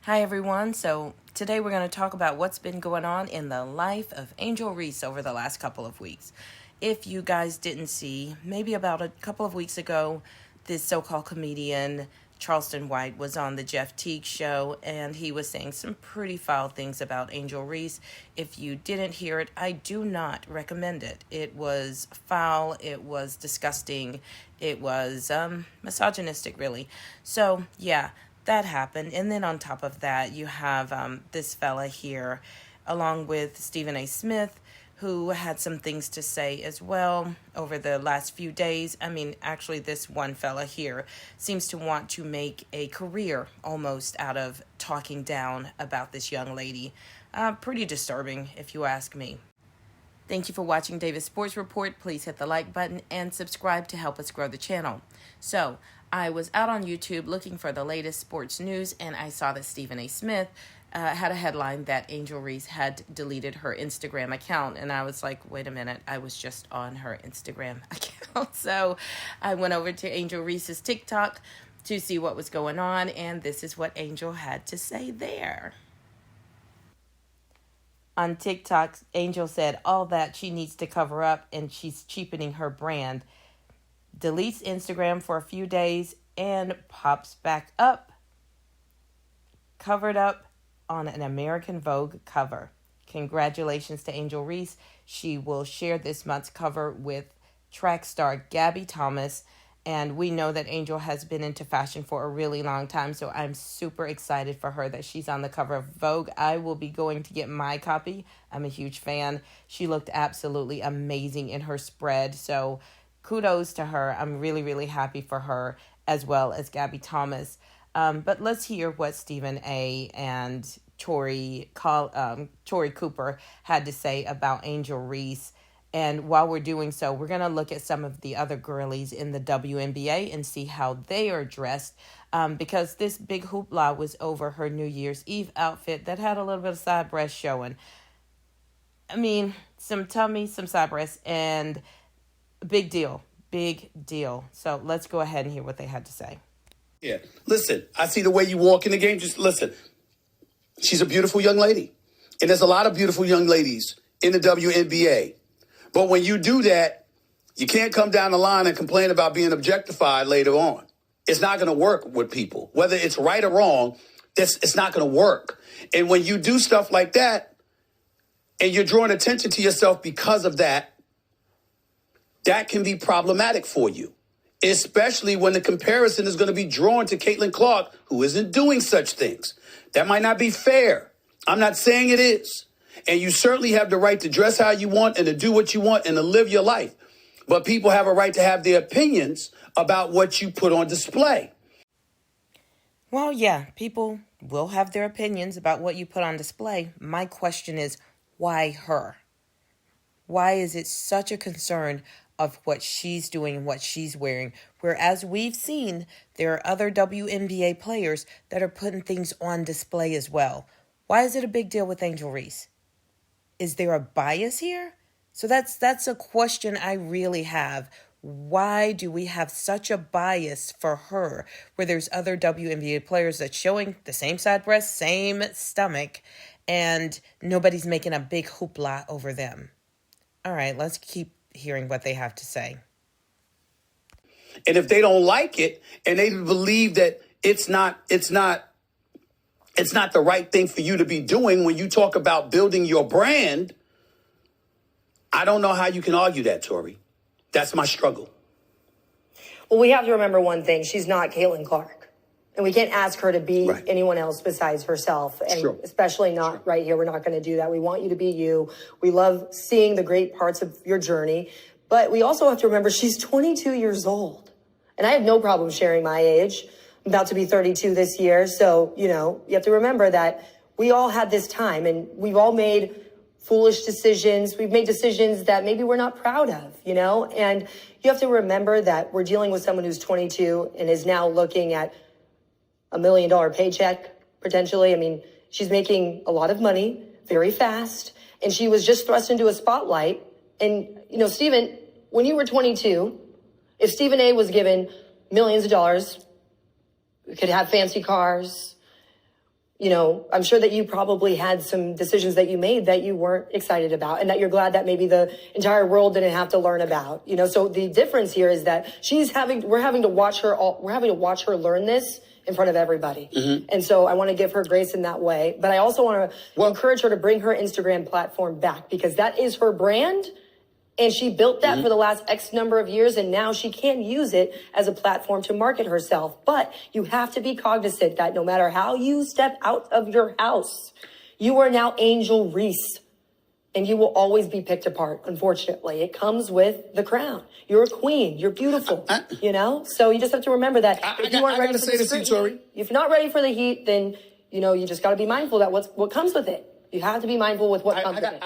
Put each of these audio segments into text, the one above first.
Hi everyone. So today we're going to talk about what's been going on in the life of Angel Reese over the last couple of weeks. If you guys didn't see, maybe about a couple of weeks ago, this so-called comedian Charleston White was on the Jeff Teague show, and he was saying some pretty foul things about Angel Reese. If you didn't hear it, I do not recommend it. It was foul, it was disgusting, it was misogynistic, really. So, yeah, that happened. And then on top of that, you have this fella here, along with Stephen A. Smith, who had some things to say as well over the last few days. I mean, actually, this one fella here seems to want to make a career almost out of talking down about this young lady. Pretty disturbing, if you ask me. Thank you for watching Davis Sports Report. Please hit the like button and subscribe to help us grow the channel. So, I was out on YouTube looking for the latest sports news, and I saw that Stephen A. Smith had a headline that Angel Reese had deleted her Instagram account. And I was like, wait a minute, I was just on her Instagram account. So I went over to Angel Reese's TikTok to see what was going on, and this is what Angel had to say there. On TikTok, Angel said all that she needs to cover up, and she's cheapening her brand. Deletes Instagram for a few days and pops back up, covered up on an American Vogue cover. Congratulations to Angel Reese. She will share this month's cover with track star Gabby Thomas. And we know that Angel has been into fashion for a really long time, so I'm super excited for her that she's on the cover of Vogue. I will be going to get my copy. I'm a huge fan. She looked absolutely amazing in her spread, so kudos to her. I'm really, really happy for her, as well as Gabby Thomas. But let's hear what Stephen A. and Tori Cooper had to say about Angel Reese. And while we're doing so, we're going to look at some of the other girlies in the WNBA and see how they are dressed. Because this big hoopla was over her New Year's Eve outfit that had a little bit of side breast showing. I mean, some tummy, some side breasts, and big deal. Big deal. So let's go ahead and hear what they had to say. Yeah. Listen, I see the way you walk in the game. Just listen. She's a beautiful young lady. And there's a lot of beautiful young ladies in the WNBA. But when you do that, you can't come down the line and complain about being objectified later on. It's not going to work with people. Whether it's right or wrong, it's not going to work. And when you do stuff like that, and you're drawing attention to yourself because of that, that can be problematic for you. Especially when the comparison is going to be drawn to Caitlin Clark, who isn't doing such things. That might not be fair. I'm not saying it is. And you certainly have the right to dress how you want and to do what you want and to live your life. But people have a right to have their opinions about what you put on display. Well, yeah, people will have their opinions about what you put on display. My question is, why her? Why is it such a concern of what she's doing and what she's wearing? Whereas we've seen there are other WNBA players that are putting things on display as well. Why is it a big deal with Angel Reese? Is there a bias here? So that's a question I really have. Why do we have such a bias for her where there's other WNBA players that's showing the same side breast, same stomach, and nobody's making a big hoopla over them? All right, let's keep hearing what they have to say. And if they don't like it and they believe that it's not the right thing for you to be doing when you talk about building your brand, I don't know how you can argue that, Tori. That's my struggle. Well, we have to remember one thing. She's not Caitlin Clark. And we can't ask her to be anyone else besides herself. And especially not right here. We're not going to do that. We want you to be you. We love seeing the great parts of your journey. But we also have to remember she's 22 years old. And I have no problem sharing my age. I'm about to be 32 this year. So, you have to remember that we all had this time and we've all made foolish decisions. We've made decisions that maybe we're not proud of, and you have to remember that we're dealing with someone who's 22 and is now looking at $1 million paycheck, potentially. I mean, she's making a lot of money very fast, and she was just thrust into a spotlight. And, Stephen, when you were 22, if Stephen A. was given millions of dollars, we could have fancy cars, I'm sure that you probably had some decisions that you made that you weren't excited about and that you're glad that maybe the entire world didn't have to learn about, so the difference here is that we're having to watch her learn this in front of everybody. Mm-hmm. And so I want to give her grace in that way. But I also want to encourage her to bring her Instagram platform back, because that is her brand. And she built that for the last X number of years, and now she can use it as a platform to market herself. But you have to be cognizant that no matter how you step out of your house, you are now Angel Reese, and you will always be picked apart, unfortunately. It comes with the crown. You're a queen. You're beautiful, So you just have to remember that if you aren't ready for the scrutiny, if you're not ready for the heat, then, you just got to be mindful that what comes with it. You have to be mindful with what comes with it.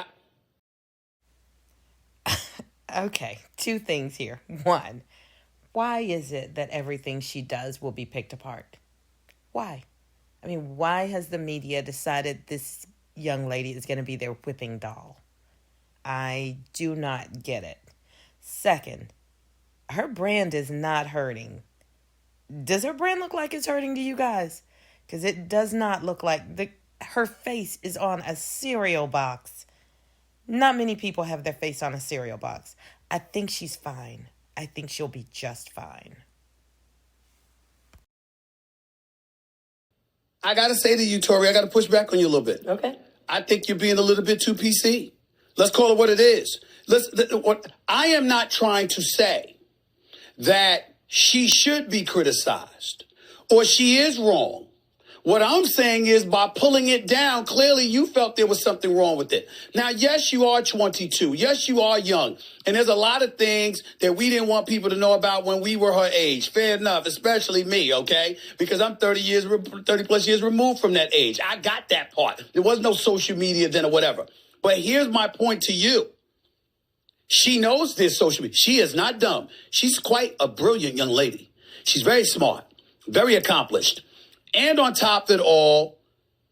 Okay, two things here. One, why is it that everything she does will be picked apart? Why? I mean, why has the media decided this young lady is going to be their whipping doll? I do not get it. Second, her brand is not hurting. Does her brand look like it's hurting to you guys? Because it does not look like her face is on a cereal box. Not many people have their face on a cereal box. I think she's fine. I think she'll be just fine. I got to say to you, Tori, I got to push back on you a little bit. Okay. I think you're being a little bit too PC. Let's call it what it is. I am not trying to say that she should be criticized or she is wrong. What I'm saying is, by pulling it down, clearly you felt there was something wrong with it. Now, yes, you are 22. Yes, you are young. And there's a lot of things that we didn't want people to know about when we were her age. Fair enough, especially me, okay? Because I'm 30 plus years removed from that age. I got that part. There was no social media then or whatever. But here's my point to you. She knows there's social media. She is not dumb. She's quite a brilliant young lady. She's very smart, very accomplished. And on top of it all,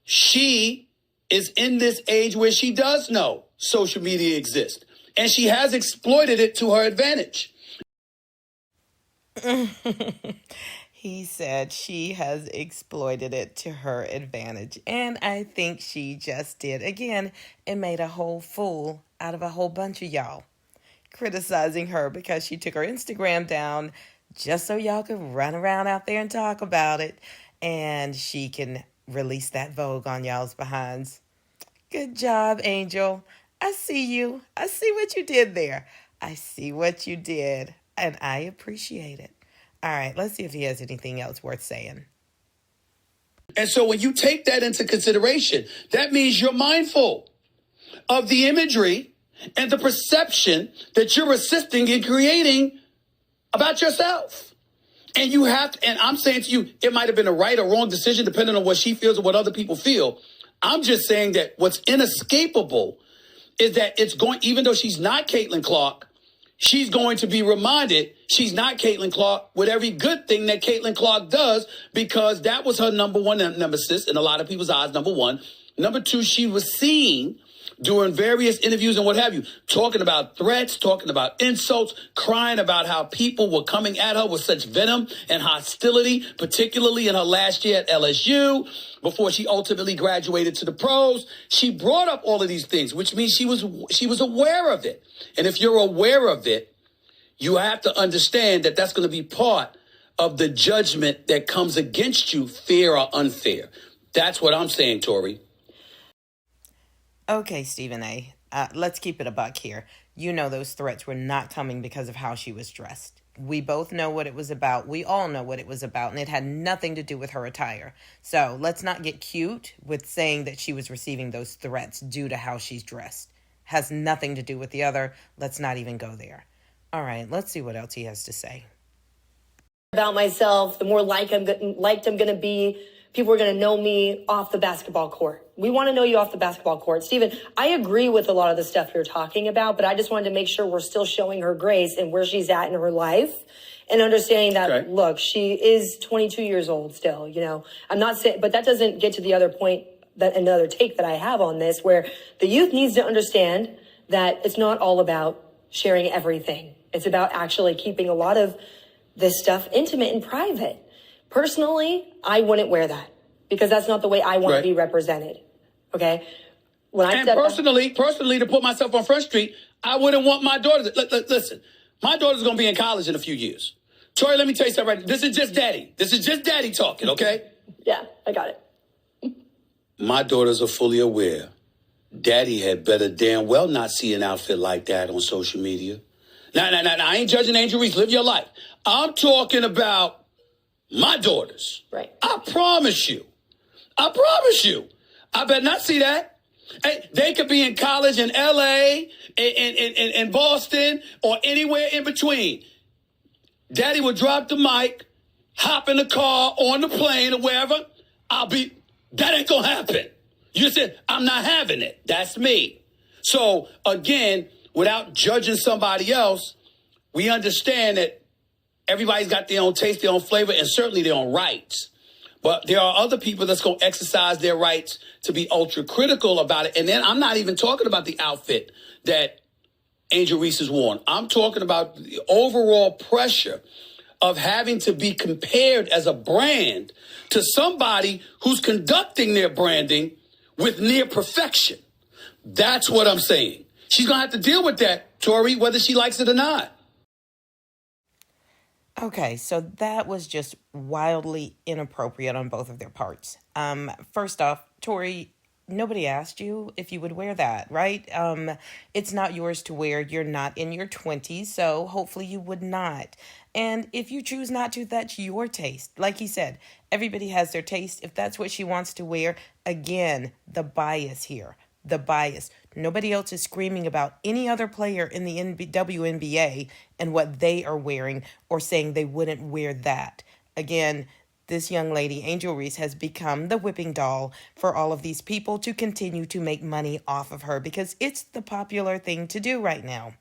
she is in this age where she does know social media exists. And she has exploited it to her advantage. He said she has exploited it to her advantage. And I think she just did. Again, it made a whole fool out of a whole bunch of y'all, criticizing her because she took her Instagram down just so y'all could run around out there and talk about it. And she can release that Vogue on y'all's behinds. Good job, Angel. I see you. I see what you did there. I see what you did. And I appreciate it. All right, let's see if he has anything else worth saying. And so when you take that into consideration, that means you're mindful of the imagery and the perception that you're assisting in creating about yourself. And you have to, and I'm saying to you, it might have been a right or wrong decision depending on what she feels or what other people feel. I'm just saying that what's inescapable is that it's going, even though she's not Caitlin Clark, she's going to be reminded she's not Caitlin Clark with every good thing that Caitlin Clark does, because that was her number one nemesis in a lot of people's eyes, number one. Number two, she was seen during various interviews and what have you, talking about threats, talking about insults, crying about how people were coming at her with such venom and hostility, particularly in her last year at LSU, before she ultimately graduated to the pros. She brought up all of these things, which means she was aware of it. And if you're aware of it, you have to understand that that's going to be part of the judgment that comes against you, fair or unfair. That's what I'm saying, Tori. Okay, Stephen A., let's keep it a buck here. You know those threats were not coming because of how she was dressed. We both know what it was about. We all know what it was about, and it had nothing to do with her attire. So let's not get cute with saying that she was receiving those threats due to how she's dressed. Has nothing to do with the other. Let's not even go there. All right, let's see what else he has to say. About myself, the more liked I'm going to be. People are going to know me off the basketball court. We want to know you off the basketball court. Stephen, I agree with a lot of the stuff you're talking about, but I just wanted to make sure we're still showing her grace and where she's at in her life and understanding that, okay, look, she is 22 years old still, I'm not saying, but that doesn't get to the other point, that another take that I have on this, where the youth needs to understand that it's not all about sharing everything. It's about actually keeping a lot of this stuff intimate and private. Personally, I wouldn't wear that. because that's not the way I want to be represented. Okay. When I personally, to put myself on Front Street, I wouldn't want my daughter. Listen, my daughter's going to be in college in a few years. Tori, let me tell you something right. This is just daddy. This is just daddy talking, okay? Yeah, I got it. My daughters are fully aware. Daddy had better damn well not see an outfit like that on social media. Now, I ain't judging Angel Reese. Live your life. I'm talking about my daughters. Right. I promise you. I better not see that. Hey, they could be in college in L.A., in Boston, or anywhere in between. Daddy would drop the mic, hop in the car, on the plane, or wherever. That ain't gonna happen. You said, I'm not having it. That's me. So, again, without judging somebody else, we understand that everybody's got their own taste, their own flavor, and certainly their own rights. But there are other people that's going to exercise their rights to be ultra critical about it. And then I'm not even talking about the outfit that Angel Reese has worn. I'm talking about the overall pressure of having to be compared as a brand to somebody who's conducting their branding with near perfection. That's what I'm saying. She's going to have to deal with that, Tori, whether she likes it or not. Okay, so that was just wildly inappropriate on both of their parts. First off, Tori, nobody asked you if you would wear that, right? It's not yours to wear. You're not in your 20s, so hopefully you would not. And if you choose not to, that's your taste. Like he said, everybody has their taste. If that's what she wants to wear, again, the bias here. The bias. Nobody else is screaming about any other player in the WNBA and what they are wearing or saying they wouldn't wear that. Again, this young lady, Angel Reese, has become the whipping doll for all of these people to continue to make money off of her because it's the popular thing to do right now.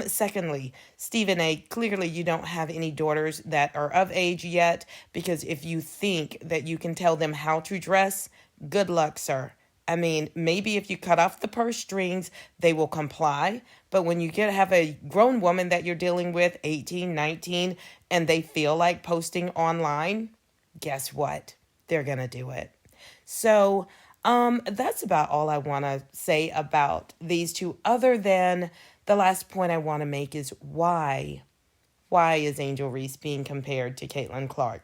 Secondly, Stephen A., clearly you don't have any daughters that are of age yet, because if you think that you can tell them how to dress, good luck, sir. I mean, maybe if you cut off the purse strings, they will comply. But when you have a grown woman that you're dealing with, 18, 19, and they feel like posting online, guess what? They're going to do it. So that's about all I want to say about these two, other than the last point I want to make is why? Why is Angel Reese being compared to Caitlin Clark?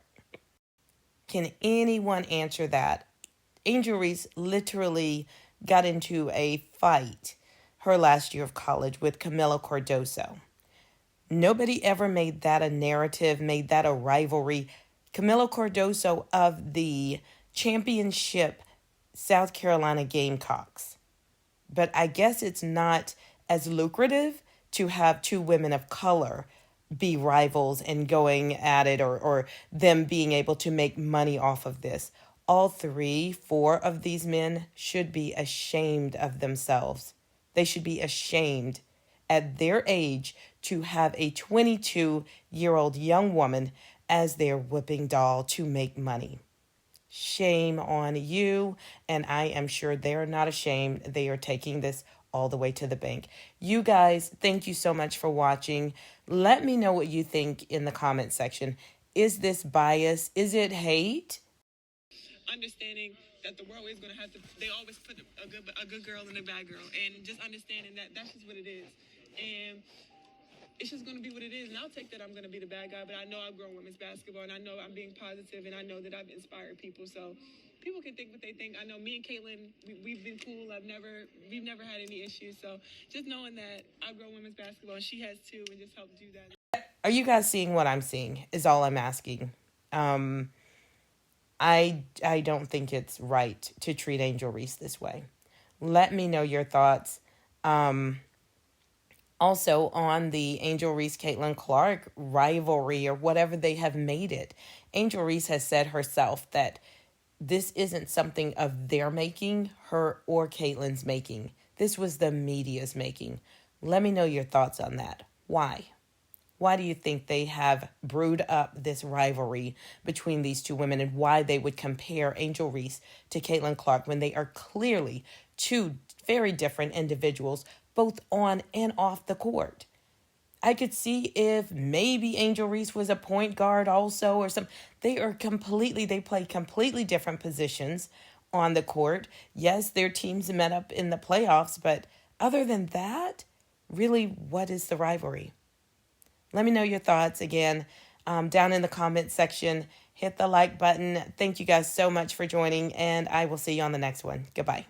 Can anyone answer that? Angel Reese literally got into a fight her last year of college with Camila Cardoso. Nobody ever made that a narrative, made that a rivalry. Camila Cardoso of the championship South Carolina Gamecocks. But I guess it's not as lucrative to have two women of color be rivals and going at it, or them being able to make money off of this. All 4 of these men should be ashamed of themselves. They should be ashamed at their age to have a 22-year-old young woman as their whipping doll to make money. Shame on you, and I am sure they're not ashamed. They are taking this all the way to the bank. You guys, thank you so much for watching. Let me know what you think in the comment section. Is this bias? Is it hate? Understanding that the world is going to have to, they always put a good girl and a bad girl, and just understanding that that's just what it is, and it's just going to be what it is. And I'll take that I'm going to be the bad guy, but I know I've grown women's basketball, and I know I'm being positive, and I know that I've inspired people. So people can think what they think. I know me and Caitlin, we've been cool. We've never had any issues. So just knowing that I've grown women's basketball, and she has too, and just helped do that. Are you guys seeing what I'm seeing? Is all I'm asking. I don't think it's right to treat Angel Reese this way. Let me know your thoughts. Also, on the Angel Reese-Caitlin Clark rivalry, or whatever they have made it, Angel Reese has said herself that this isn't something of their making, her or Caitlin's making. This was the media's making. Let me know your thoughts on that. Why? Why do you think they have brewed up this rivalry between these two women, and why they would compare Angel Reese to Caitlin Clark when they are clearly two very different individuals, both on and off the court? I could see if maybe Angel Reese was a point guard also or some. They play completely different positions on the court. Yes, their teams met up in the playoffs, but other than that, really, what is the rivalry? Let me know your thoughts again down in the comment section. Hit the like button. Thank you guys so much for joining, and I will see you on the next one. Goodbye.